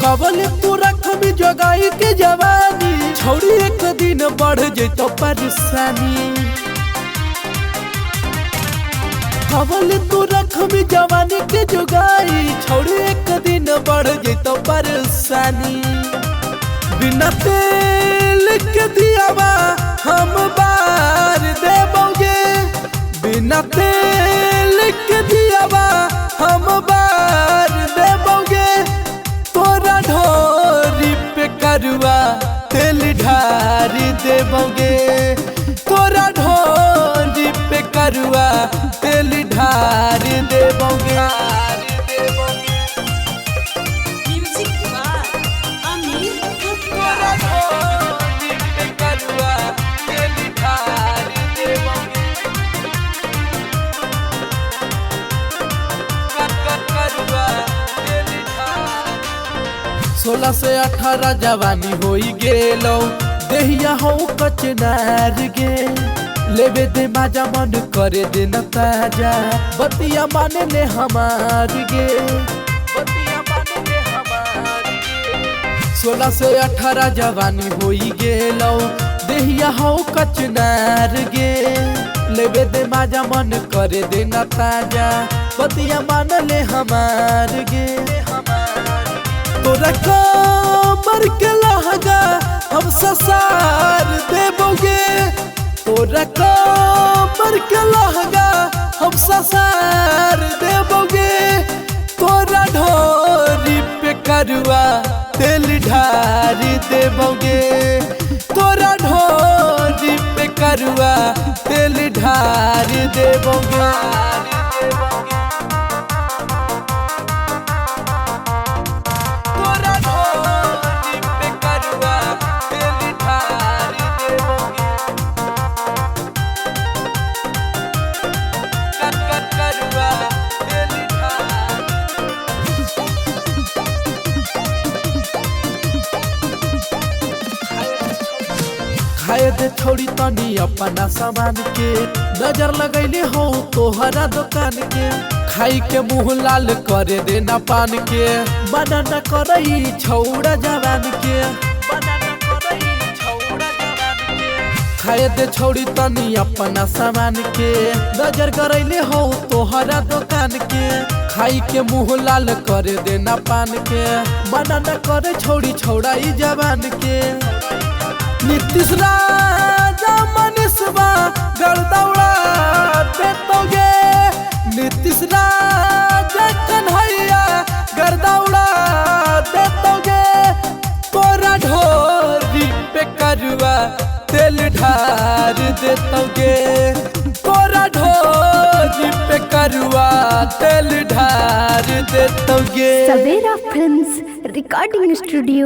कबल तू रख में जगाई के जवानी, छोड़ी एक दिन बढ़ जैतो परेशानी। कबल तू रख में जवानी के जगाई, छोड़ी एक दिन बढ़ जैतो परेशानी। बिना तेल के दियावा हम बार देबोगे, बिना तेल के दियावा हम बार देबोगे। तोरा ढोरी पे करुआ तेल ढारी देबोगे, तोरा ढोरी पे करुआ तेल ढारी देबोगे। सोलह से 18 जवानी होई गेलो, देहिया हो कचनार गे। लेवे दे माजा मन करे दे न ताजा, बतिया माने ले हमार गे, बतिया माने ले हमार गे। 16 से 18 जवानी होई गेलो, देहिया हो कचनार गे। लेवे दे माजा मन करे दे न ताजा, बतिया माने ले हमार गे। तोरा कमर के लहंगा हम ससार देबोगे, तोरा कमर के लहंगा हम ससार देबोगे। तोरा ढोरी पे करुआ तेल ढारी देबोगे, तोरा ढोरी पे करुआ तेल ढारी देबोगे। खाए दे छोड़ी तनी अपना सामान के, नजर लगैले हो तोहरा दुकान के। खाई के मुँह लाल करे देना पान के, मना न करई छौड़ा जवान के, मना न करई छौड़ा जवान के। खाए दे छोड़ी तनी अपना सामान के, नजर करैले हो तोहरा दुकान के। खाई के मुँह लाल करे देना पान के, मना न करे छोड़ी छौड़ा ई जवान के। नीतीश राजा मनीषवा गर्दौड़ा देतोगे, नीतीश राजा कन्हैया गर्दौड़ा देतोगे। तोरा ढोरी पे करुआ तेल ढार देतोगे, तोरा ढोरी पे करुआ तेल ढार देतोगे। सवेरा फिल्म्स रिकॉर्डिंग स्टूडियो।